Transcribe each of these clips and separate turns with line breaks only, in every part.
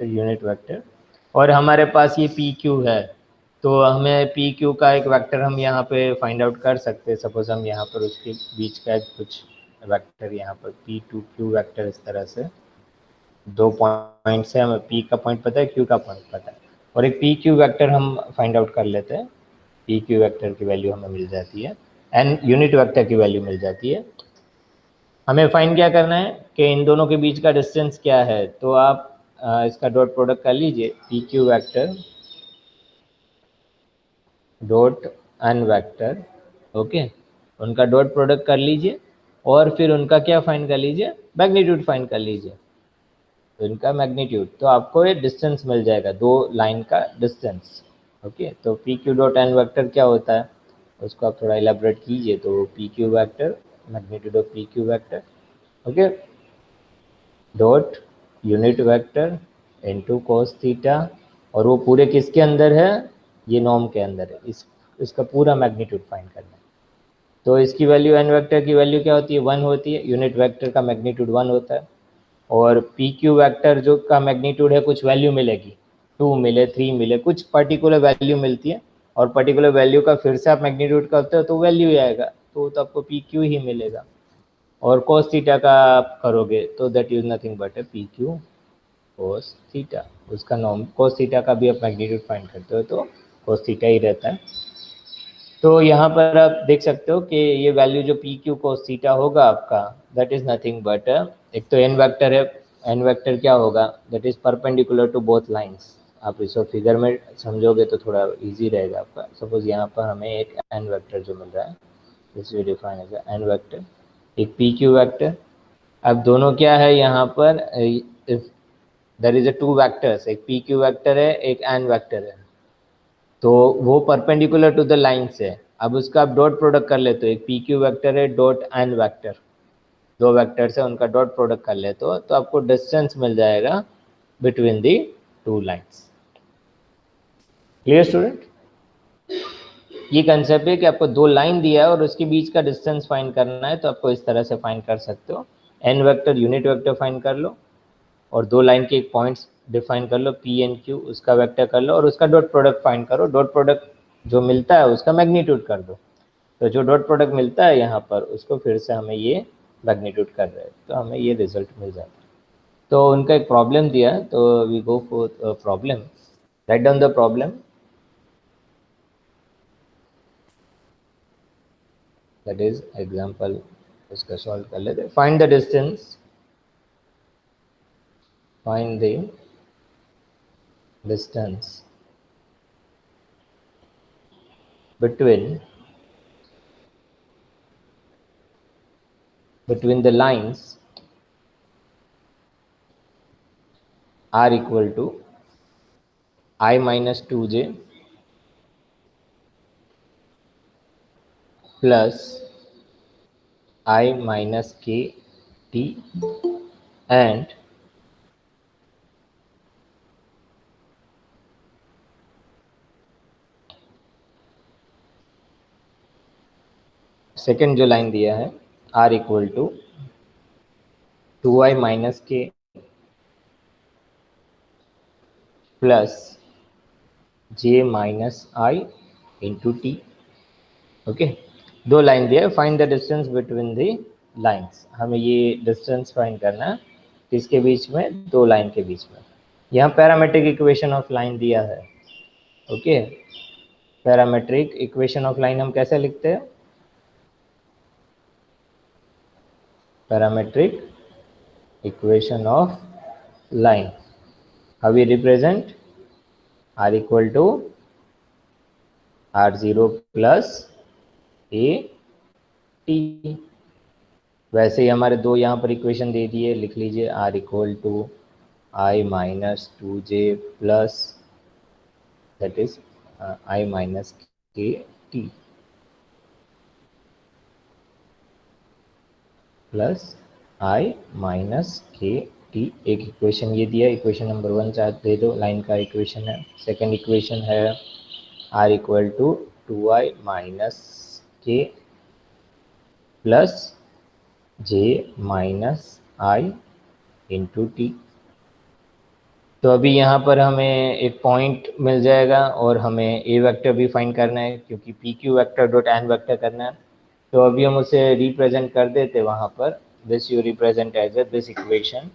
Unit vector, और हमारे पास ये पी क्यू है, तो हमें पी क्यू का एक वेक्टर हम यहाँ पे फाइंड आउट कर सकते हैं। सपोज हम यहाँ पर उसके बीच का कुछ वेक्टर यहाँ पर पी टू क्यू वेक्टर, इस तरह से दो पॉइंट से हमें पी का पॉइंट पता है, क्यू का पॉइंट पता है, और एक पी क्यू वेक्टर हम फाइंड आउट कर लेते हैं। पी क्यू वेक्टर की वैल्यू हमें मिल जाती है, एन यूनिट वेक्टर की वैल्यू मिल जाती है। हमें फाइंड क्या करना है कि इन दोनों के बीच का डिस्टेंस क्या है, तो आप इसका डॉट प्रोडक्ट कर लीजिए, P Q vector dot N vector, okay, उनका डॉट प्रोडक्ट कर लीजिए और फिर उनका क्या फाइंड कर लीजिए, मैग्नीट्यूड फाइंड कर लीजिए। तो इनका मैग्नीट्यूड, तो आपको ये डिस्टेंस मिल जाएगा, दो लाइन का डिस्टेंस, ओके। तो P Q dot N vector क्या होता है, उसको आप थोड़ा इलेबोरेट कीजिए। तो P Q vector, magnitude of P Q vector, okay, dot unit vector into cos theta, और वो पूरे किसके अंदर है, ये नॉर्म के अंदर है। इसका पूरा मैग्नीट्यूड फाइंड करना है। तो इसकी वैल्यू एन वेक्टर की वैल्यू क्या होती है, 1 होती है। यूनिट वेक्टर का मैग्नीट्यूड 1 होता है, और पी क्यू वैक्टर जो का मैग्नीट्यूड है कुछ वैल्यू मिलेगी, 2 मिले, 3 मिले, कुछ पर्टिकुलर वैल्यू मिलती है, और पर्टिकुलर वैल्यू का फिर से आप मैग्नीट्यूड करते हो तो वैल्यू ही आएगा, तो आपको पी क्यू ही मिलेगा। और cos थीटा का आप करोगे तो दैट इज नथिंग बट है पी क्यू cos थीटा, उसका नॉर्म cos थीटा का भी आप मैग्नीट्यूड फाइंड करते हो तो cos थीटा ही रहता है। तो यहाँ पर आप देख सकते हो कि ये वैल्यू जो पी क्यू cos थीटा होगा आपका, दैट इज नथिंग बट, एक तो एन वेक्टर है, एन वेक्टर क्या होगा, that is perpendicular to both lines. आप इसको फिगर में समझोगे तो थोड़ा इजी रहेगा आपका। सपोज यहाँ पर हमें एक एन वेक्टर जो मिल रहा है, this we define as n vector, एक पी क्यू वेक्टर। अब दोनों क्या है यहाँ पर, there is a two vectors, एक पी क्यू वेक्टर है, एक एन वेक्टर है, तो वो परपेंडिकुलर टू द लाइन्स है। अब उसका आप डॉट प्रोडक्ट कर लेते हो, एक पी क्यू वेक्टर है डॉट एन वेक्टर, दो वेक्टर्स है, उनका डॉट प्रोडक्ट कर लेते हो तो आपको डिस्टेंस मिल जाएगा between the two lines. Clear student? ये कंसेप्ट है कि आपको दो लाइन दिया है और उसके बीच का डिस्टेंस फाइंड करना है, तो आपको इस तरह से फाइंड कर सकते हो। N vector unit vector find कर लो, और दो लाइन के एक पॉइंट्स डिफाइन कर लो, पी एन क्यू, उसका वेक्टर कर लो, और उसका डॉट प्रोडक्ट फाइंड करो। डॉट प्रोडक्ट जो मिलता है उसका मैग्नीट्यूड कर दो, तो जो डॉट प्रोडक्ट मिलता है यहाँ पर उसको फिर से हमें ये मैग्नीट्यूड कर रहे हैं, तो हमें ये रिजल्ट मिल जाता है। तो उनका एक प्रॉब्लम दिया है, तो we go for problem, right down the problem, that is example, इसका सॉल्व कर लेते हैं। Find the distance, find the distance between the lines are equal to I minus 2j plus I minus k t and second जो line दिया है r equal to 2i minus k plus j minus i into t, okay. दो line दिया है, find the distance between the lines, हमें ये distance find करना है किसके बीच में, दो लाइन के बीच में। यहाँ पैरामेट्रिक इक्वेशन ऑफ लाइन दिया है, okay. Parametric equation of line हम कैसे लिखते हैं, parametric equation of line, how we represent, r equal to r0 plus a t. वैसे ही हमारे दो यहाँ पर इक्वेशन दे दिए, लिख लीजिए, r equal to i minus 2j plus that is i minus k t plus i minus k t. एक इक्वेशन ये दिया, इक्वेशन नंबर 1 चाहे दे दो, लाइन का इक्वेशन है। सेकंड इक्वेशन है r equal to 2i minus k plus j minus i into t. तो अभी यहाँ पर हमें एक पॉइंट मिल जाएगा और हमें ए वेक्टर भी फाइंड करना है क्योंकि p q vector dot n vector करना है। तो अभी हम उसे रिप्रेजेंट कर देते वहाँ पर, this you represent as a this equation,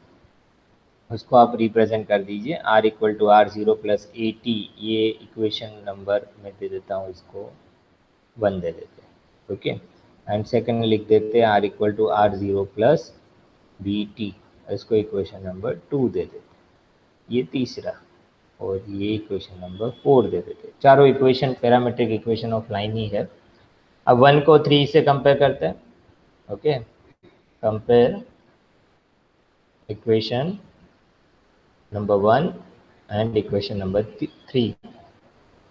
उसको आप रिप्रेजेंट कर दीजिए r equal to r zero plus a t, ये इक्वेशन नंबर मैं दे देता हूँ इसको 1 दे देते हैं, ओके। एंड सेकंड में लिख देते हैं r equal to r zero plus b t, इसको इक्वेशन नंबर 2 दे देते हैं, ये तीसरा, और ये इक्वेशन नंबर 4 दे देते हैं। चारों equation parametric equation of line ही है। अब 1 को 3 से कंपेयर करते हैं, okay. Compare equation number 1 and equation number 3।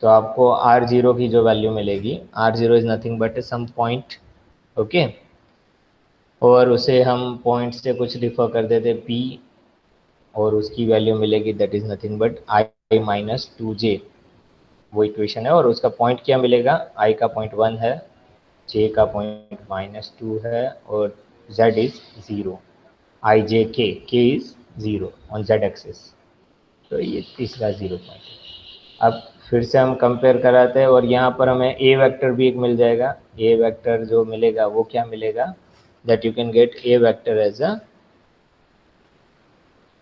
तो आपको आर जीरो की जो वैल्यू मिलेगी, r zero is nothing but some point, okay. और उसे हम पॉइंट से कुछ रिफर कर देते पी, और उसकी वैल्यू मिलेगी that is nothing but i minus two j, वो इक्वेशन है। और उसका पॉइंट क्या मिलेगा, आई का पॉइंट 1 है, जे का पॉइंट माइनस 2 है, और जेड इज 0, आई जे के इज 0 ऑन जेड एक्सिस। तो ये तीसरा 0 पॉइंट है। अब फिर से हम कंपेयर कराते हैं और यहाँ पर हमें ए वेक्टर भी एक मिल जाएगा। ए वेक्टर जो मिलेगा वो क्या मिलेगा, that you can get a vector as a,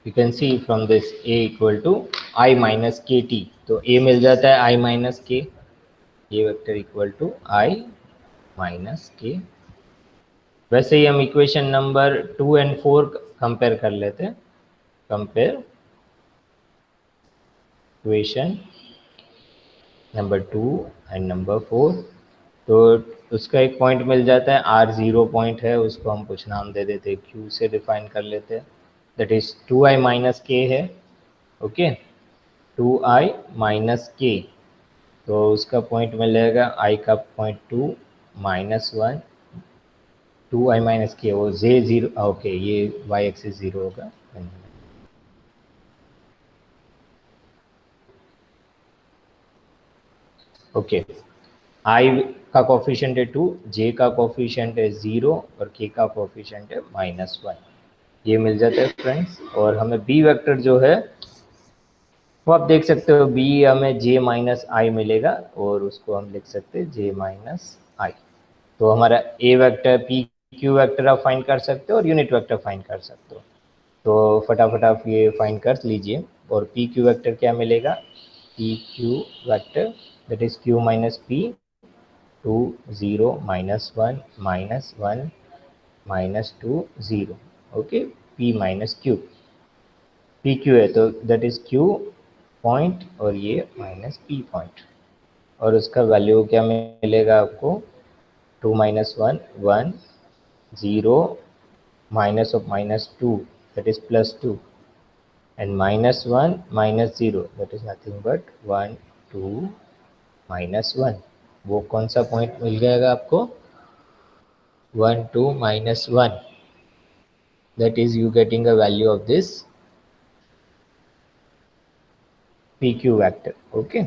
you can see from this a equal to i minus k t. तो ए मिल जाता है i minus k, a vector equal to i minus k. वैसे ही हम equation number 2 and 4 compare कर लेते हैं। Compare equation number 2 and number 4। तो उसका एक पॉइंट मिल जाता है, आर जीरो पॉइंट है, उसको हम कुछ नाम दे देते हैं, क्यू से डिफाइन कर लेते हैं, दैट इज 2i माइनस के है, ओके। 2i माइनस के, तो उसका पॉइंट मिल जाएगा आई का पॉइंट 2 -1, 2i माइनस के, वो जे जीरो, ओके, ये वाई एक्सिस 0 होगा। ओके, आई का कोफिशिएंट है 2, जे का कोफिशिएंट है 0 और के का कोफिशिएंट है -1, ये मिल जाता है फ्रेंड्स। और हमें बी वेक्टर जो है वो आप देख सकते हो, बी हमें जे माइनस आई मिलेगा और उसको हम लिख सकते हैं जे माइनस आई। तो हमारा ए वेक्टर पी क्यू वेक्टर आप फाइंड कर सकते हो और यूनिट वेक्टर फाइंड कर सकते हो। तो फटाफट आप ये फाइंड कर लीजिए। और पी क्यू वेक्टर क्या मिलेगा, P q vector that is Q minus P, 2 0 -1 -1 -2 0, okay. P minus Q, P Q है तो दैट इज क्यू पॉइंट और ये माइनस पी पॉइंट। और उसका वैल्यू क्या मिलेगा आपको, 2 -1 1 0 minus of -2 that is +2 and -1 -0 that is nothing but 1 2 -1। वो कौन सा पॉइंट मिल जाएगा आपको, 1 2 -1, that is you getting a value of this PQ vector, okay.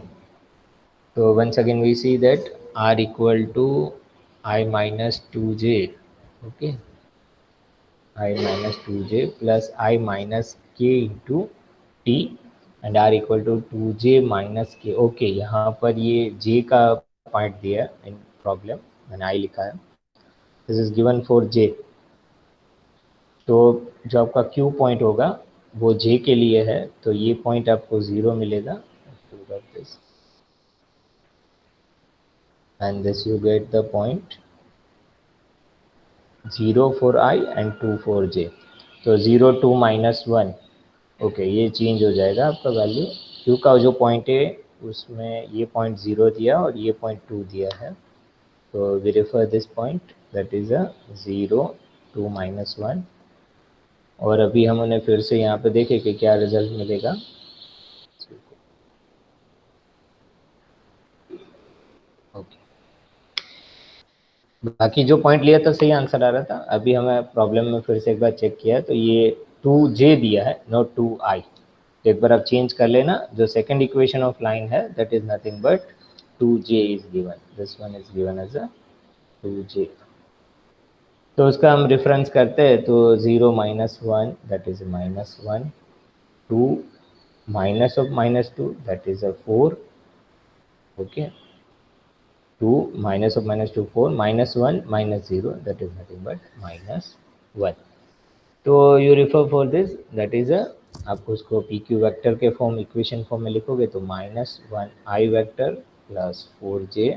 So once again we see that R equal to I minus 2j, okay, I minus 2j plus I minus k into t and R equal to 2j minus k, okay। यहाँ पर ये j का point दिया है इन problem, मैंने I लिखा है, this is given for j। तो जो आपका Q पॉइंट होगा वो J के लिए है, तो ये पॉइंट आपको 0 मिलेगा, and this you get the point 0 for I and 2 for J। तो 0 2 -1, ओके, ये चेंज हो जाएगा आपका वैल्यू। Q का जो पॉइंट है उसमें ये पॉइंट 0 दिया और ये पॉइंट 2 दिया है, तो we refer this point that is a 0 2 -1। और अभी हम उन्हें फिर से यहाँ पे देखें कि क्या रिजल्ट मिलेगा। ओके, बाकी जो पॉइंट लिया था सही आंसर आ रहा था। अभी हमें प्रॉब्लम में फिर से एक बार चेक किया तो ये 2j दिया है, नॉट 2i। तो एक बार आप चेंज कर लेना, जो सेकंड इक्वेशन ऑफ लाइन है that is nothing but 2j is given, this one is given as a 2j। तो उसका हम रेफरेंस करते हैं तो 0 -1 that is -1, 2 minus of minus 2, that is a 4. Okay, 2 minus of minus 2 4, minus 1 minus 0, that is nothing but minus 1. तो you refer for this, that is a, आपको उसको p Q vector के फॉर्म इक्वेशन फॉर्म में लिखोगे तो minus 1 i vector plus 4j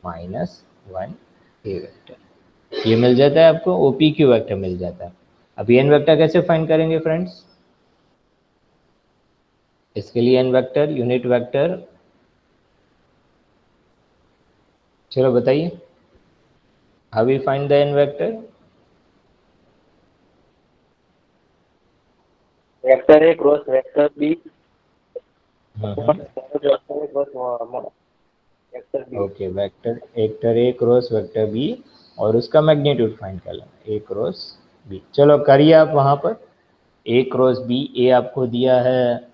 minus 1 k vector, ये मिल जाता है आपको, ओ पी क्यू वैक्टर मिल जाता है। अब एन वैक्टर कैसे फाइंड करेंगे फ्रेंड्स? इसके लिए एन वेक्टर यूनिट वेक्टर, चलो बताइए, how we find the n vector?
Vector a cross vector B,
okay, vector a cross vector b और उसका मैग्नीट्यूड फाइंड कर लेना, ए क्रॉस बी। चलो करिए आप वहाँ पर, ए क्रॉस बी, ए आपको दिया है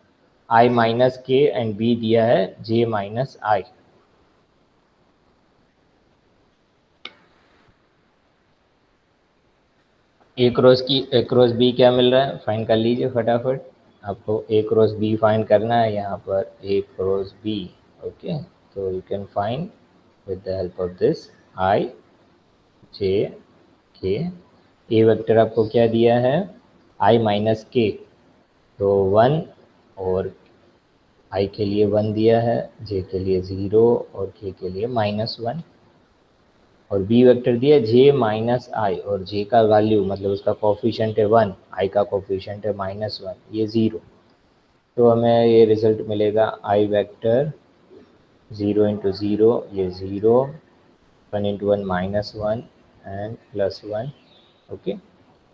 आई माइनस के एंड बी दिया है जे माइनस आई। ए क्रॉस बी क्या मिल रहा है, फाइंड कर लीजिए फटाफट। आपको ए क्रॉस बी फाइंड करना है यहाँ पर, ए क्रॉस बी। ओके, तो you can find with the help of this i j k. A vector आपको क्या दिया है, आई माइनस के, तो 1 और आई के लिए 1 दिया है, जे के लिए 0 और के के लिए -1। और बी वेक्टर दिया जे माइनस आई, और जे का वैल्यू मतलब उसका कोफिशिएंट है 1, आई का कोफिशिएंट है -1, ये 0। तो हमें ये रिजल्ट मिलेगा आई वेक्टर 0 इंटू 0, ये 0, 1 into 1 -1 and +1। Okay,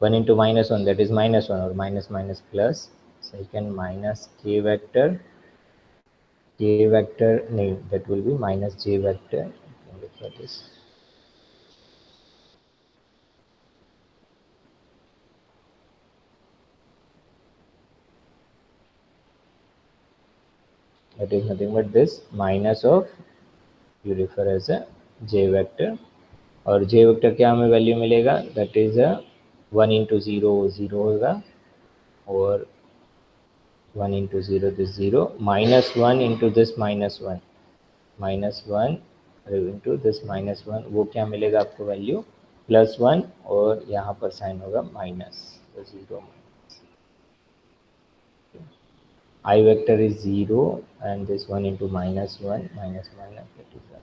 1 into -1 that is -1 और minus minus plus, second minus के वेक्टर, के वेक्टर नहीं, that will be minus j vector. Look at this. That is nothing but this minus of, you refer as a j vector, और j vector क्या हमें value मिलेगा, that is a 1 into 0 0 होगा, और 1 into 0 this 0, -1 into this -1, -1 into this -1, वो क्या मिलेगा आपको वैल्यू +1, और यहाँ पर साइन होगा माइनस, तो 0। I vector is 0 and this one into -1, -1, that is 1.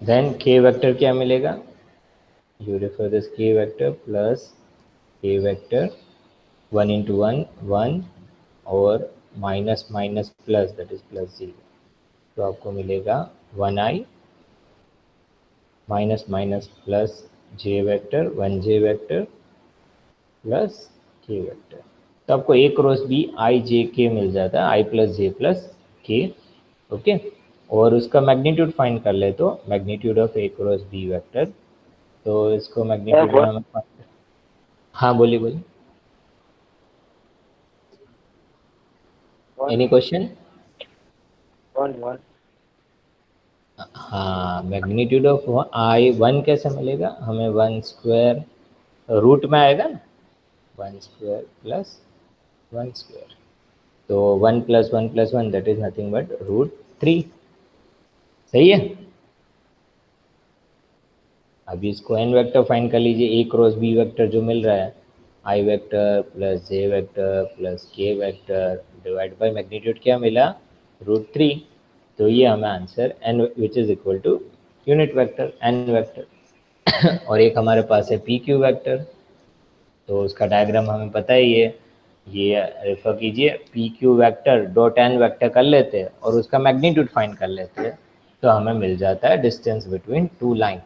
Then k vector क्या मिलेगा, you refer this k vector plus k vector 1 into 1 1 और minus minus plus, that is +0, तो आपको मिलेगा 1i minus minus plus j vector 1j vector plus k vector. तो आपको ए cross B I j के मिल जाता है, i plus j plus k. Okay, और उसका मैग्नीट्यूड फाइंड कर ले तो magnitude of a cross b vector, तो इसको मैग्नीट्यूड में हम, हाँ बोलिए बोलिए, एनी क्वेश्चन? हाँ, मैग्नीट्यूड ऑफ आई 1 कैसे मिलेगा हमें, 1 स्क्वायर रूट में आएगा ना, 1 स्क्वायर प्लस 1 स्क्वायर, तो 1 + 1 + 1 दैट इज नथिंग बट √3। सही है। अभी इसको एन वेक्टर फाइंड कर लीजिए, ए क्रॉस बी वेक्टर जो मिल रहा है, i vector plus j vector plus k vector divide by magnitude क्या मिला, √3। तो ये हमें answer n which is equal to unit vector n vector. और एक हमारे पास है पी क्यू वेक्टर, तो उसका डायग्राम हमें पता ही है, ये रेफर कीजिए, p q vector dot n vector कर लेते हैं और उसका मैग्नीट्यूड फाइंड कर लेते हैं, तो हमें मिल जाता है डिस्टेंस बिटवीन टू लाइन।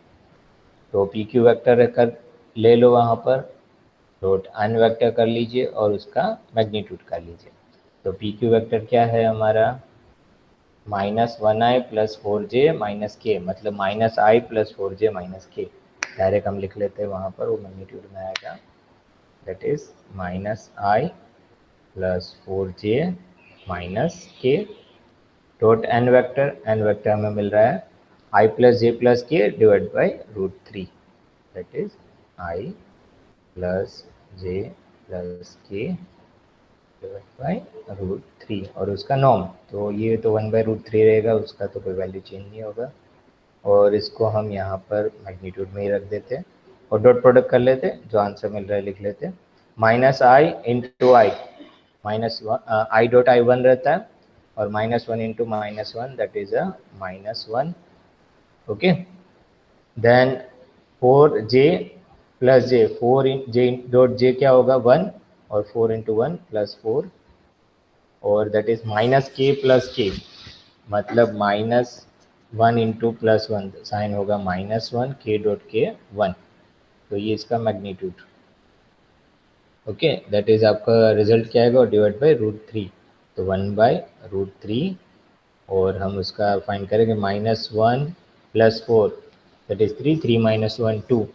तो पी क्यू वैक्टर कर ले लो वहाँ पर, डॉट एन वेक्टर कर लीजिए और उसका मैग्नीट्यूड कर लीजिए। तो पी क्यू वेक्टर क्या है हमारा, -1i + 4j - k, मतलब -i + 4j - k। डायरेक्ट हम लिख लेते हैं वहाँ पर, वो मैग्नीट्यूड में आएगा, that is -i + 4j - k dot n vector हमें मिल रहा है i + j + k divide by √3, that is i plus j plus k by root three, और उसका नॉर्म, तो ये तो 1/√3 रहेगा, उसका तो कोई वैल्यू चेंज नहीं होगा, और इसको हम यहाँ पर मैग्नीट्यूड में ही रख देते हैं और डॉट प्रोडक्ट कर लेते, जो आंसर मिल रहा है लिख लेते। Minus i into i, minus i dot i 1 रहता है, और -1 into -1 that is a -1, okay. Then 4j plus j, 4 j dot j क्या होगा 1, और 4 इंटू 1 प्लस 4, और that is minus k plus के, मतलब -1 इंटू +1 साइन होगा -1 के डॉट के 1, तो ये इसका मैग्नीट्यूड, ओके। दैट इज आपका रिजल्ट क्या आएगा, डिवाइड बाई √3, तो 1/√3, और हम उसका फाइंड करेंगे -1 + 4 दैट इज 3, 3 - 1 2,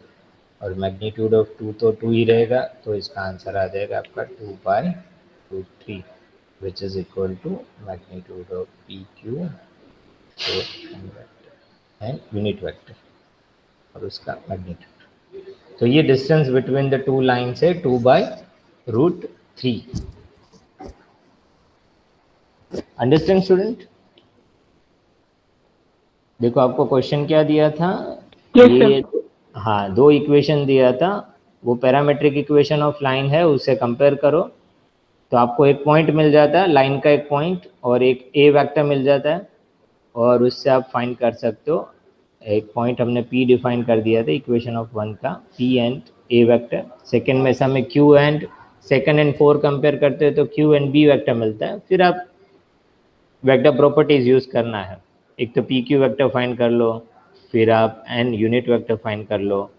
और मैग्नीट्यूड ऑफ 2 तो 2 ही रहेगा, तो इसका आंसर आ जाएगा आपका 2/√3, which is equal to magnitude of P q and unit vector, और उसका मैग्नीट्यूड। तो ये distance between the two lines है 2/√3। Understand student? देखो आपको क्वेश्चन क्या दिया था, ये हाँ दो इक्वेशन दिया था, वो पैरामेट्रिक इक्वेशन ऑफ लाइन है, उसे कंपेयर करो, तो आपको एक पॉइंट मिल जाता है, लाइन का एक पॉइंट, और एक ए वेक्टर मिल जाता है, और उससे आप फाइंड कर सकते हो। एक पॉइंट हमने P डिफाइन कर दिया था इक्वेशन ऑफ 1 का, P and A vector. Second में से हमें Q and second and 4 compare करते हैं तो Q एंड B वेक्टर मिलता है। फिर आप वेक्टर प्रॉपर्टीज यूज करना है, एक तो पी क्यू वेक्टर फाइंड कर लो, फिर आप एन यूनिट वेक्टर फाइंड कर लो,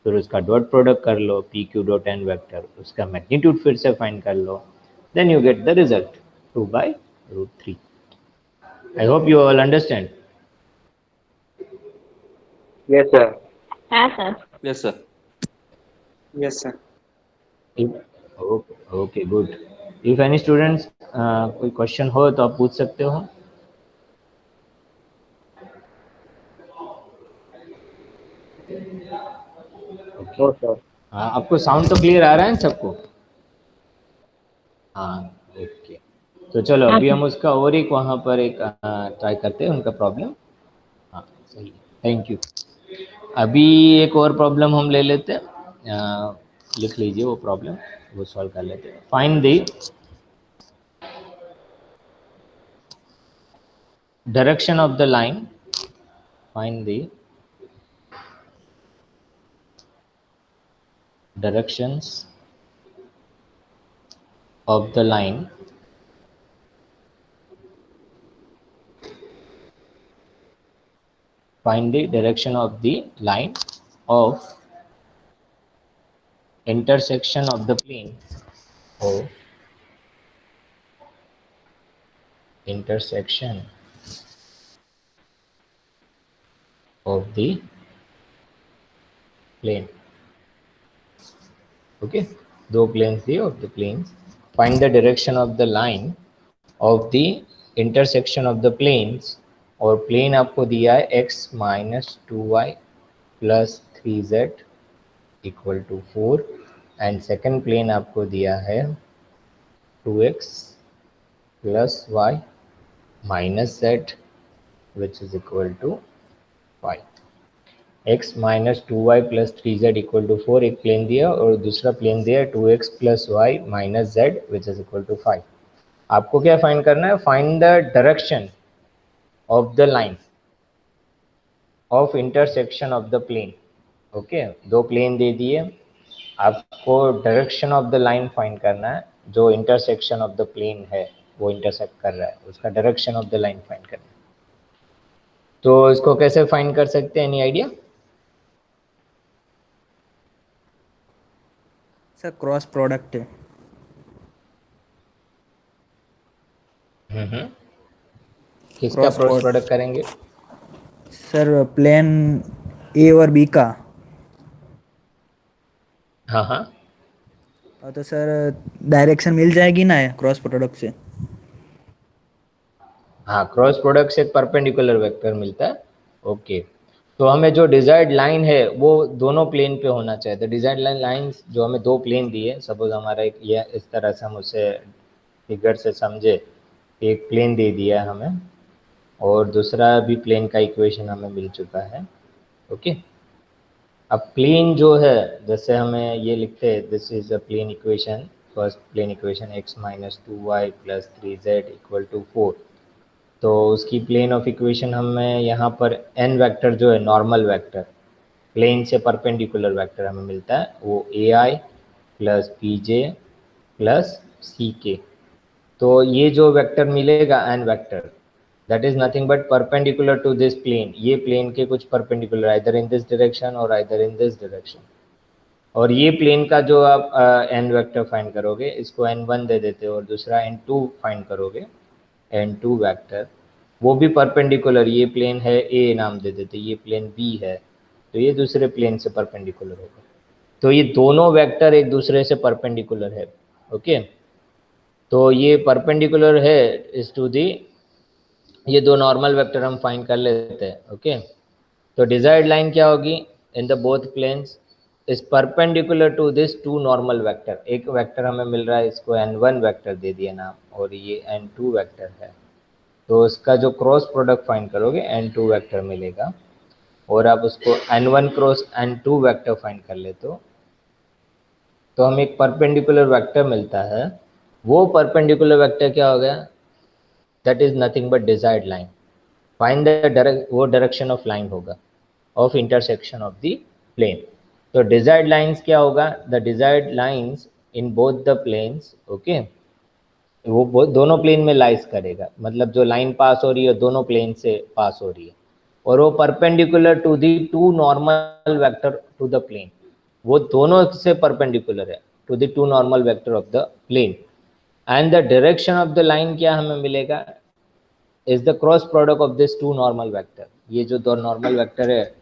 फिर उसका डॉट प्रोडक्ट कर लो p Q dot n vector, उसका मैग्नीट्यूड फिर से फाइंड कर लो, then you get the result 2/√3। I hope you all understand.
Yes, sir.
हाँ sir.
Yes, sir.
Yes, sir.
Okay good. If any students कोई question हो तो आप पूछ सकते हो।
No, sir.
हाँ, आपको साउंड तो क्लियर आ रहा है सबको? हाँ ओके, तो चलो अभी हम उसका और एक वहाँ पर एक ट्राई करते हैं उनका प्रॉब्लम। हाँ सही, थैंक यू। अभी एक और प्रॉब्लम हम ले लेते हैं, लिख लीजिए वो प्रॉब्लम, वो सॉल्व कर लेते हैं। Find the direction of the line, find the directions of the line find the direction of the line of intersection of the plane of intersection of the plane, okay, दो planes दिए, of the planes, find the direction of the line of the intersection of the planes, और plane आपको दिया है x - 2y + 3z equal to 4, and second plane आपको दिया है 2x + y - z which is equal to 5। x - 2y + 3z equal to 4 एक plane दिया, और दूसरा प्लेन दिया 2x + y - z which is equal to 5। आपको क्या फाइंड करना है, find the direction of the line of intersection of the plane, okay. दो प्लेन दे दिए, आपको direction of the line find करना है, जो इंटरसेक्शन ऑफ द प्लेन है वो इंटरसेक्ट कर रहा है, उसका direction of the line find करना है। तो इसको कैसे फाइंड कर सकते हैं, any idea?
Sir cross product है।
किसका
क्रॉस
क्रॉस प्रोडक्ट करेंगे?
सर प्लेन ए और बी का।
हाँ हाँ,
तो सर डायरेक्शन मिल जाएगी ना क्रॉस प्रोडक्ट से?
हाँ क्रॉस प्रोडक्ट से परपेंडिकुलर वेक्टर मिलता है, ओके। तो हमें जो डिजायर्ड लाइन है वो दोनों प्लेन पे होना चाहिए। तो डिजायर्ड लाइंस जो हमें दो प्लेन दिए, सपोज हमारा एक ये इस तरह से हम उसे फिगर से समझे, एक प्लेन दे दिया हमें और दूसरा भी प्लेन का इक्वेशन हमें मिल चुका है। ओके, अब प्लेन जो है, जैसे हमें ये लिखते हैं this is a plane equation, first plane equation x minus 2y plus 3z equal to 4। तो उसकी प्लेन ऑफ इक्वेशन हमें यहाँ पर n वेक्टर जो है नॉर्मल वेक्टर, प्लेन से परपेंडिकुलर वेक्टर हमें मिलता है, वो a i plus p j plus c k. तो ये जो वेक्टर मिलेगा n vector, that is nothing but perpendicular to this plane, ये प्लेन के कुछ perpendicular, either in this direction और आइदर इन दिस डायरेक्शन। और ये प्लेन का जो आप एन वेक्टर फाइंड करोगे, इसको n1 दे देते हो और दूसरा n2 फाइंड करोगे, n2 वेक्टर, वो भी परपेंडिकुलर, ये प्लेन है ए नाम दे देते, ये प्लेन बी है, तो ये दूसरे प्लेन से परपेंडिकुलर होगा। तो ये दोनों वेक्टर एक दूसरे से परपेंडिकुलर है। ओके, तो ये परपेंडिकुलर है इस टू दी, ये दो नॉर्मल वेक्टर हम फाइंड कर लेते हैं। ओके, तो डिजायर्ड लाइन क्या होगी, in the both planes is perpendicular to this two normal vector. एक वेक्टर हमें मिल रहा है, इसको n1 वेक्टर दे दिया नाम, और ये n2 वेक्टर है, तो इसका जो क्रॉस प्रोडक्ट फाइंड करोगे n2 वेक्टर मिलेगा, और आप उसको n1 cross n2 vector find कर लेते हो, तो हमें एक परपेंडिकुलर वेक्टर मिलता है। वो परपेंडिकुलर वेक्टर क्या हो गया, that is nothing but desired line. Find the वो डायरेक्शन ऑफ लाइन होगा of intersection of the plane. तो डिजायर्ड लाइंस क्या होगा, the desired lines in both the planes. Okay, वो दोनों प्लेन में लाइज करेगा, मतलब जो लाइन पास हो रही है दोनों प्लेन से पास हो रही है, और वो perpendicular to the two normal vector to the plane, वो दोनों से परपेंडिकुलर है to the two normal vector of the plane. And the direction of the line क्या हमें मिलेगा, is the cross product of this two normal vector. ये जो दो नॉर्मल वेक्टर है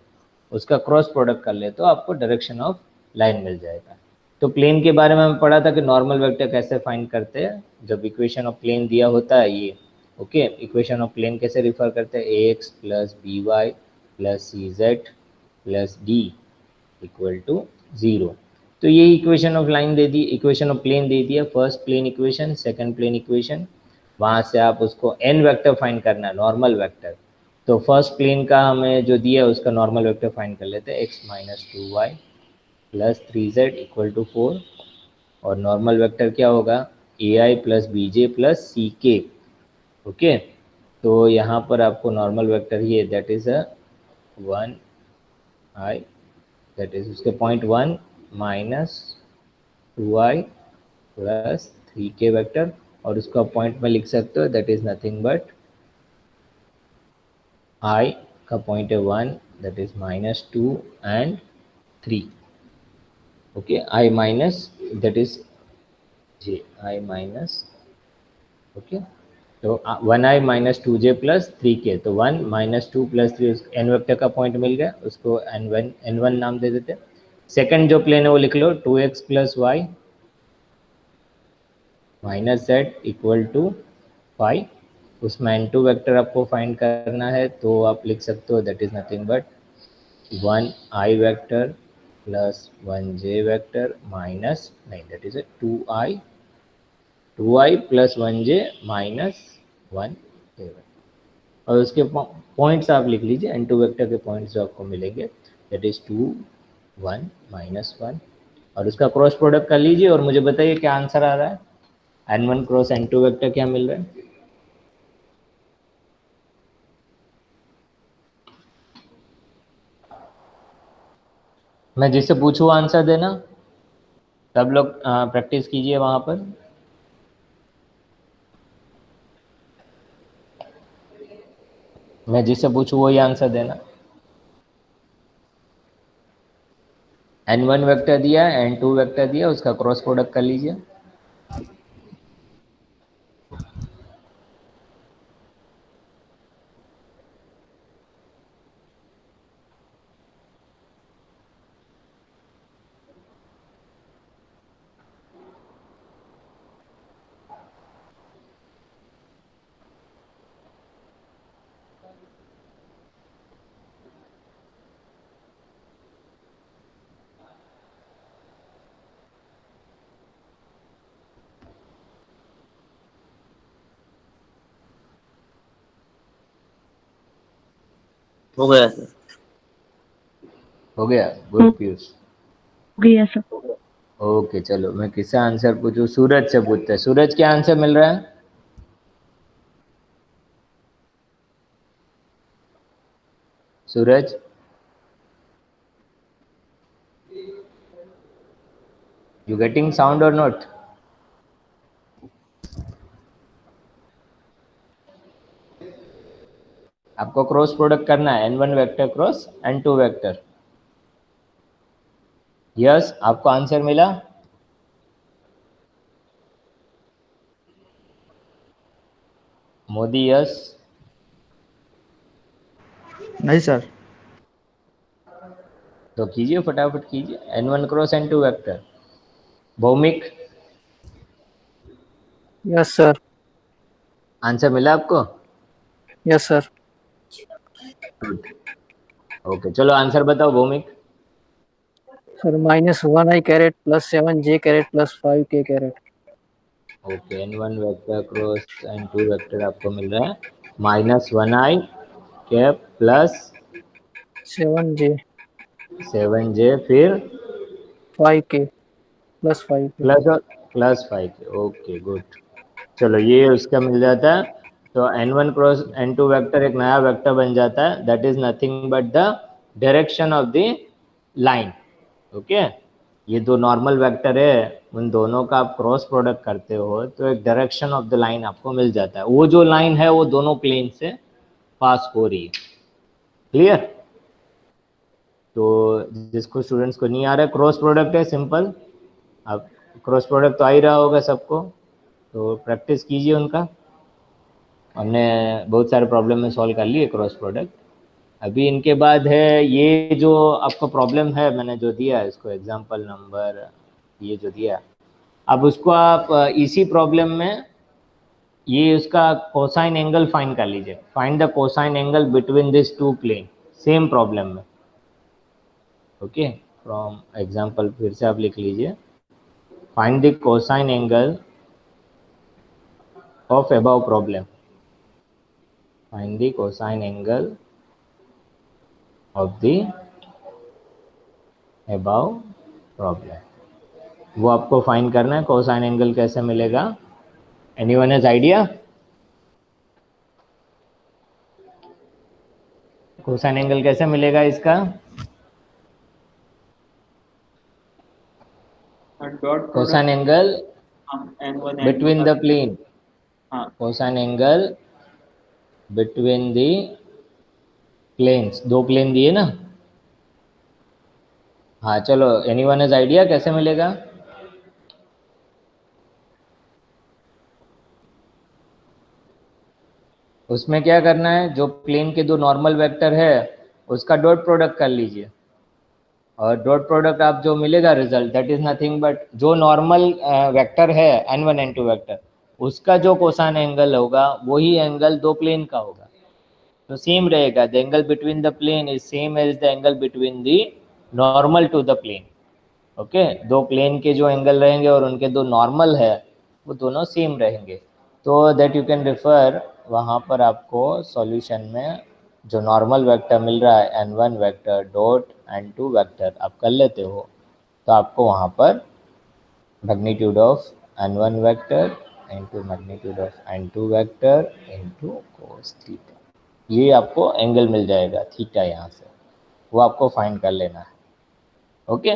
उसका क्रॉस प्रोडक्ट कर ले तो आपको डायरेक्शन ऑफ लाइन मिल जाएगा। तो प्लेन के बारे में हमें पढ़ा था कि नॉर्मल वेक्टर कैसे फाइंड करते हैं, जब इक्वेशन ऑफ प्लेन दिया होता है ये। ओके, इक्वेशन ऑफ प्लेन कैसे रिफर करते हैं, a x plus b y plus c z plus d equal to 0। तो ये इक्वेशन ऑफ लाइन दे दी, इक्वेशन ऑफ प्लेन दे दिया, first plane equation, second plane equation, वहाँ से आप उसको एन वेक्टर फाइंड करना है, नॉर्मल वेक्टर। तो फर्स्ट प्लेन का हमें जो दिया है उसका नॉर्मल वेक्टर फाइंड कर लेते हैं, x minus 2y plus 3z equal to 4, और नॉर्मल वेक्टर क्या होगा, a i plus b j plus c k. Okay, तो यहाँ पर आपको नॉर्मल वेक्टर ही है, that is a 1i, that is उसके point 1 minus 2i plus 3k vector, और उसका पॉइंट में लिख सकते हो that is nothing but i का पॉइंट है 1, that is minus 2 and 3। Okay, i minus that is j, i minus, okay, तो 1i minus 2j plus 3k, तो 1 माइनस 2 प्लस 3, एन वेक्टर का पॉइंट मिल गया, उसको n1 नाम दे देते। सेकंड जो प्लेन है वो लिख लो 2x plus y minus z equal to 5, उसमें n2 वेक्टर आपको फाइंड करना है, तो आप लिख सकते हो that is nothing but 1i vector plus 1j vector minus, नहीं that is 2i plus 1j minus 1j vector, और उसके पॉइंट्स आप लिख लीजिए, n2 वेक्टर के पॉइंट्स जो आपको मिलेंगे दैट इज 2 1 माइनस 1, और उसका क्रॉस प्रोडक्ट कर लीजिए और मुझे बताइए क्या आंसर आ रहा है, n1 क्रॉस n2 वेक्टर क्या मिल रहा है। मैं जिससे पूछूँ आंसर देना, सब लोग प्रैक्टिस कीजिए वहाँ पर। मैं जिससे पूछूँ वही आंसर देना। n1 वेक्टर दिया, n2 वेक्टर दिया, उसका क्रॉस प्रोडक्ट कर लीजिए।
हो गया सर।
हो गया, गुड पीयूष।
गया सर।
ओके चलो, मैं किससे आंसर पूछूं? सूरज से पूछते हैं। सूरज क्या आंसर मिल रहा है? सूरज, यू गेटिंग साउंड और नॉट? आपको क्रॉस प्रोडक्ट करना है n1 vector cross n2 vector. Yes, आपको आंसर मिला? मोदी यस?
नहीं सर।
तो कीजिए, फटाफट कीजिए, n1 cross n2 vector. Bhowmick,
yes sir.
Answer मिला आपको?
Yes sir.
गुड। ओके चलो, आंसर बताओ Bhowmick.
Sir -1i caret plus 7j caret plus 5k caret.
Okay, n1 vector cross n2 vector आपको मिल रहा है -1i cap plus
7j
7j फिर
5k plus 5k।
Plus 5। Okay good. चलो, ये उसका मिल जाता है। तो n1 क्रॉस n2 वेक्टर एक नया वेक्टर बन जाता है, that is nothing but the direction of the line. Okay, ये दो नॉर्मल वेक्टर है, उन दोनों का आप क्रॉस प्रोडक्ट करते हो तो एक डायरेक्शन ऑफ द लाइन आपको मिल जाता है। वो जो लाइन है वो दोनों प्लेन से पास हो रही है। क्लियर? तो जिसको स्टूडेंट्स को नहीं आ रहा है, क्रॉस प्रोडक्ट है सिंपल। अब क्रॉस प्रोडक्ट तो आ ही रहा होगा सबको, तो प्रैक्टिस कीजिए उनका। हमने बहुत सारे प्रॉब्लम में सॉल्व कर लिए क्रॉस प्रोडक्ट। अभी इनके बाद है ये जो आपका प्रॉब्लम है, मैंने जो दिया है इसको एग्जांपल नंबर, ये जो दिया, अब उसको आप इसी प्रॉब्लम में ये उसका कोसाइन एंगल फाइंड कर लीजिए। Find the cosine angle between this two plane, same problem में। ओके, फ्रॉम एग्जांपल फिर से आप लिख लीजिए, find the cosine angle of above problem. Find the cosine angle of the above problem. वो आपको फाइंड करना है, कोसाइन एंगल कैसे मिलेगा। Anyone has idea? Cosine angle कैसे मिलेगा इसका? Cosine angle between the plane. Cosine angle between the planes, दो प्लेन दिए ना। हाँ चलो, एनीवन हैज आइडिया कैसे मिलेगा? उसमें क्या करना है, जो प्लेन के दो नॉर्मल वेक्टर है उसका डॉट प्रोडक्ट कर लीजिए, और डॉट प्रोडक्ट आप जो मिलेगा result, that is nothing but जो नॉर्मल वेक्टर है n1 n2 वेक्टर, उसका जो कोसाइन एंगल होगा वही एंगल दो प्लेन का होगा। तो सेम रहेगा, the angle between the plane is same as the angle between the normal to the plane. Okay, दो प्लेन के जो एंगल रहेंगे और उनके दो नॉर्मल है वो दोनों सेम रहेंगे। तो दैट यू कैन रिफर, वहाँ पर आपको सॉल्यूशन में जो नॉर्मल वेक्टर मिल रहा है n1 vector dot n2 vector आप कर लेते हो, तो आपको वहाँ पर magnitude of n1 vector into magnitude of n2 vector into cos theta, ये आपको एंगल मिल जाएगा थीटा यहाँ से, वो आपको फाइंड कर लेना है। ओके,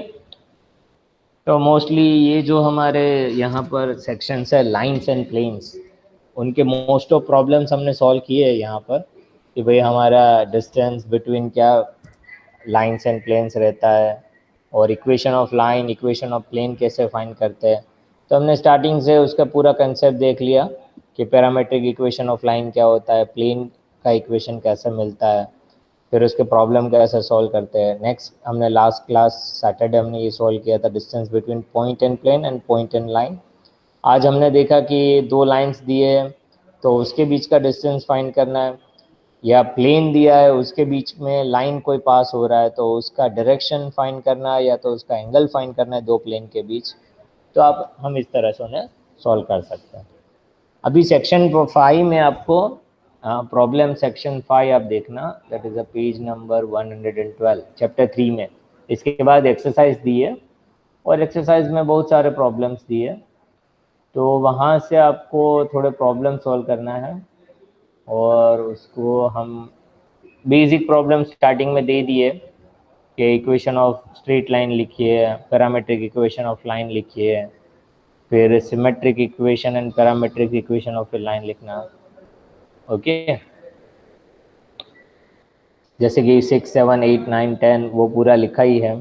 तो मोस्टली ये जो हमारे यहाँ पर सेक्शंस है लाइंस एंड प्लेन्स, उनके मोस्ट ऑफ प्रॉब्लम्स हमने सॉल्व किए हैं यहाँ पर, कि भाई हमारा डिस्टेंस बिटवीन क्या लाइंस एंड प्लेन्स रहता है, और equation of line equation of plane कैसे फाइंड करते हैं। तो हमने स्टार्टिंग से उसका पूरा कंसेप्ट देख लिया कि पैरामेट्रिक इक्वेशन ऑफ लाइन क्या होता है, प्लेन का इक्वेशन कैसे मिलता है, फिर उसके प्रॉब्लम कैसे सॉल्व करते हैं। नेक्स्ट हमने लास्ट क्लास सैटरडे हमने ये सॉल्व किया था distance between point and plane and point and line. आज हमने देखा कि दो लाइंस दिए तो उसके बीच का डिस्टेंस फाइंड करना है, या प्लेन दिया है उसके बीच में लाइन कोई पास हो रहा है तो उसका डायरेक्शन फाइंड करना है, या तो उसका एंगल फाइंड करना है दो प्लेन के बीच। तो आप हम इस तरह से उन्हें सॉल्व कर सकते हैं। अभी सेक्शन 5 में आपको प्रॉब्लम सेक्शन 5 आप देखना, that is a page number 112 chapter 3 में। इसके बाद एक्सरसाइज दी है और एक्सरसाइज में बहुत सारे प्रॉब्लम्स दिए, तो वहाँ से आपको थोड़े प्रॉब्लम सॉल्व करना है। और उसको हम बेसिक प्रॉब्लम स्टार्टिंग में दे दिए कि इक्वेशन ऑफ स्ट्रेट लाइन लिखिए, पैरामेट्रिक इक्वेशन ऑफ लाइन लिखिए, फिर symmetric equation and parametric equation of A line लिखना। ओके, जैसे कि 6, 7, 8, 9, 10 वो पूरा लिखा ही है।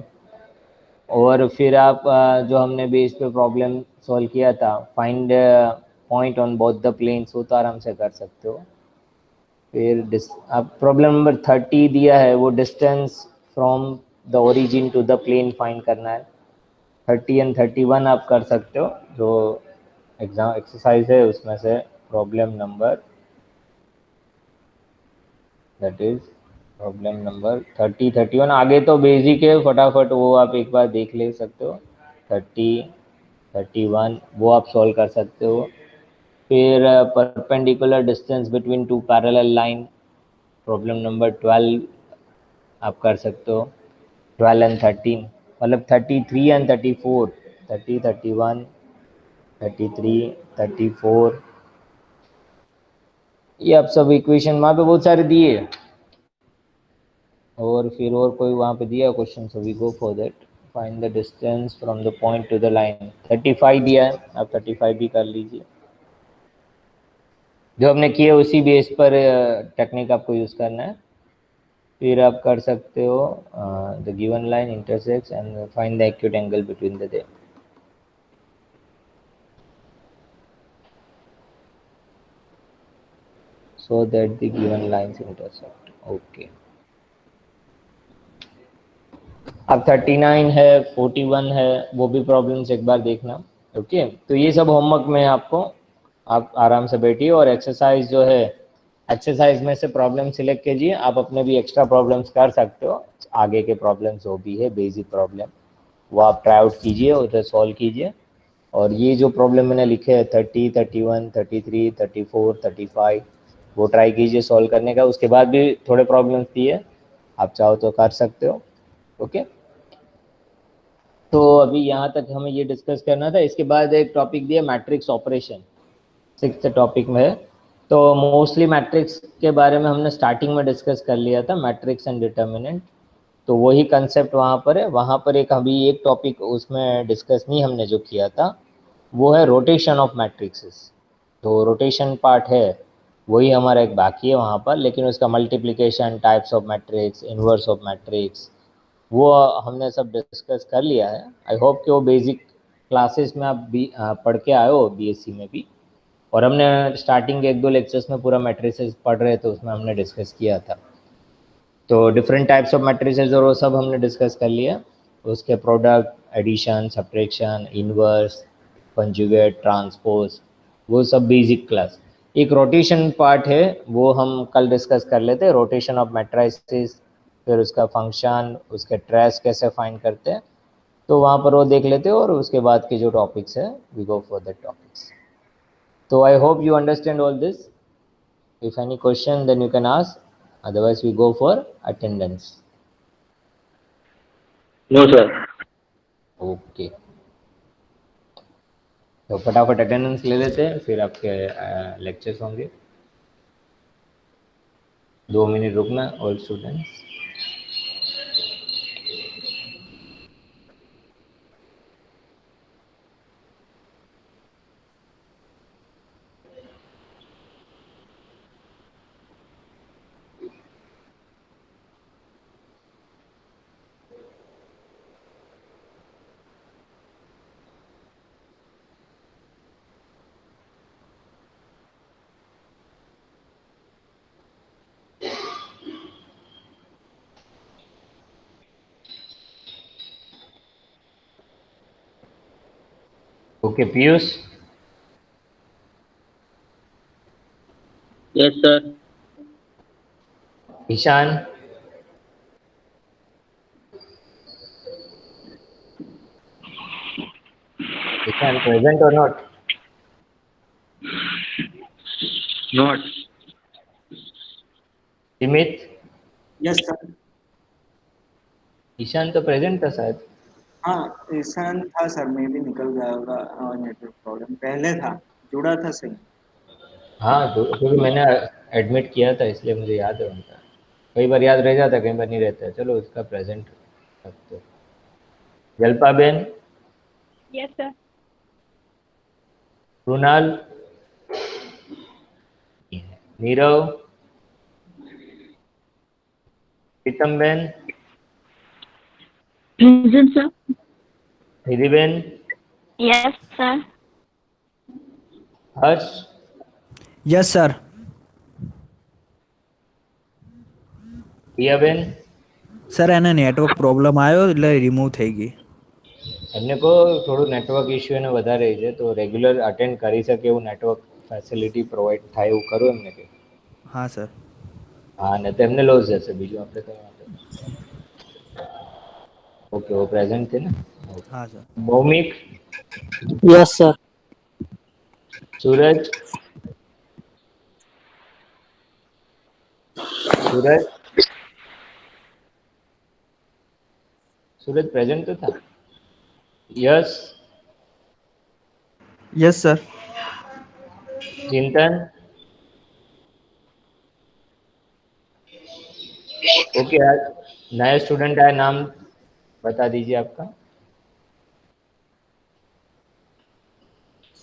और फिर आप जो हमने भी इस पे प्रॉब्लम सॉल्व किया था, find point on both the planes, वो तो आराम से कर सकते हो। फिर अब प्रॉब्लम नंबर 30 दिया है, वो distance from the origin to the plane find करना है। 30 एंड 31 आप कर सकते हो, जो एग्जाम एक्सरसाइज है उसमें से problem number, that is problem number 30, 31। आगे तो बेसिक है, फटाफट वो आप एक बार देख ले सकते हो। 30, 31 वो आप सॉल्व कर सकते हो। फिर perpendicular distance between two parallel line, problem number 12 आप कर सकते हो। 12 एंड 13, मतलब 33 एंड 34, 30, 31, 33, 34, ये आप सब इक्वेशन वहाँ पे बहुत सारे दिए। और फिर और कोई वहाँ पे दिया question, so we go for that. Find the distance from the point to the line, 35 दिया है, आप 35 भी कर लीजिए। जो हमने किया उसी बेस पर टेक्निक आपको यूज़ करना है। फिर आप कर सकते हो the given line intersects and find the acute angle between the they, so that the given lines intersect. Okay, अब 39 है, 41 है, वो भी प्रॉब्लम्स एक बार देखना। ओके, तो ये सब होमवर्क में आपको, आप आराम से बैठिए और एक्सरसाइज जो है, एक्सरसाइज में से प्रॉब्लम सिलेक्ट कीजिए। आप अपने भी एक्स्ट्रा प्रॉब्लम्स कर सकते हो, आगे के प्रॉब्लम्स जो भी है बेसिक प्रॉब्लम, वो आप ट्राई आउट कीजिए, उसे सॉल्व कीजिए। और ये जो प्रॉब्लम मैंने लिखे हैं 30, 31, 33, 34, 35, वो ट्राई कीजिए सॉल्व करने का। उसके बाद भी थोड़े प्रॉब्लम्स दिए, आप चाहो तो कर सकते हो। ओके, तो अभी यहाँ तक हमें ये डिस्कस करना था। इसके बाद एक टॉपिक दिया मैट्रिक्स ऑपरेशन, 6th टॉपिक में है। तो मोस्टली मैट्रिक्स के बारे में हमने स्टार्टिंग में डिस्कस कर लिया था, मैट्रिक्स एंड डिटर्मिनेंट, तो वही कंसेप्ट वहाँ पर है। वहाँ पर एक अभी एक टॉपिक उसमें डिस्कस नहीं हमने जो किया था, वो है रोटेशन ऑफ मैट्रिक्सेस। तो रोटेशन पार्ट है, वही हमारा एक बाकी है वहाँ पर, लेकिन उसका multiplication, types of matrix, inverse of matrix, वो हमने सब डिस्कस कर लिया है। आई होप कि वो बेसिक क्लासेस में आप भी पढ़ के आए हो बीएससी में भी। और हमने स्टार्टिंग के 1-2 लेक्चर्स में पूरा मैट्रिसेस पढ़ रहे थे, उसमें हमने डिस्कस किया था। तो डिफरेंट टाइप्स ऑफ मैट्रिसेस और वो सब हमने डिस्कस कर लिया। उसके product, addition, subtraction, inverse, conjugate, transpose, वो सब बेसिक क्लास। एक रोटेशन पार्ट है, वो हम कल डिस्कस कर लेते हैं, रोटेशन ऑफ मैट्रिसेस, फिर उसका फंक्शन, उसके ट्रेस कैसे फाइंड करते हैं, तो वहाँ पर वो देख लेते हैं। और उसके बाद के जो टॉपिक्स है, we go for the topics. तो I hope you understand all this. If any question then you can ask, otherwise we go for attendance.
No, sir.
Okay, तो फटाफट अटेंडेंस ले लेते हैं, फिर आपके लेक्चर्स होंगे। 2 मिनट रुकना all students. Okay, Piyush.
Yes, sir.
Ishan. Ishan present और not?
Not.
Jimit,
yes sir.
Ishan तो प्रेजेंट था शायद।
हाँ ईशान था सर, मैं भी निकल गया होगा, नेटवर्क प्रॉब्लम पहले था, जुड़ा था सही।
हाँ तो क्योंकि मैंने एडमिट किया था इसलिए मुझे याद है उनका। कई बार याद रह जाता है, कई बार नहीं रहता है। चलो उसका प्रेजेंट रखते। Jalpa ben,
yes sir.
Krunal, Nirav, Pritam ben,
present sir.
Nidhi ben,
yes sir.
Harsh,
yes sir.
Priya ben.
Sir એને નેટવર્ક પ્રોબ્લેમ આવ્યો એટલે રિમૂવ થઈ ગઈ.
એમને કહો થોડું નેટવર્ક ઇશ્યુ એને વધારે છે તો રેગ્યુલર અટેન્ડ કરી શકે એવું નેટવર્ક ફેસિલિટી પ્રોવાઈડ થાય એવું કરો એમને કે.
હા સર.
હા ને તો એમને લોસ જશે, બીજું આપણે કંઈ વાંધો નહીં. ઓકે वो प्रेजेंट थे ना.
હા sir.
Bhaumik,
yes sir.
Suraj, Suraj, Suraj present तो था. Yash,
yes sir.
Chintan, okay. नया स्टूडेंट आया, नाम बता दीजिए आपका.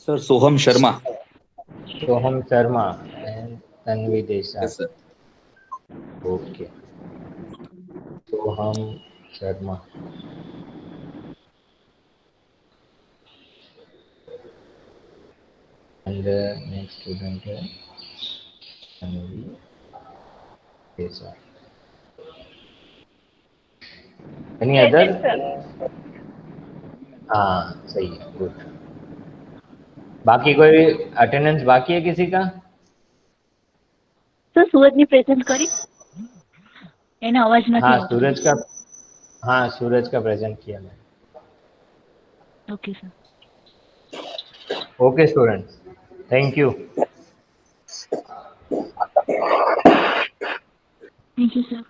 Sir Soham Sharma.
Soham Sharma and Tanvi Desai.
Yes sir.
Okay, Soham Sharma. And next student है तन्वी देसाई. Any other? हाँ सही है, गुड. बाकी कोई अटेंडेंस बाकी है किसी का?
સર સુરજની પ્રેઝન્ટ કરી, એને અવાજ નથી
हाँ
આવતો.
सूरज का, हाँ सूरज का प्रेजेंट किया मैंने.
Okay sir.
Okay students, thank you.
Thank you sir.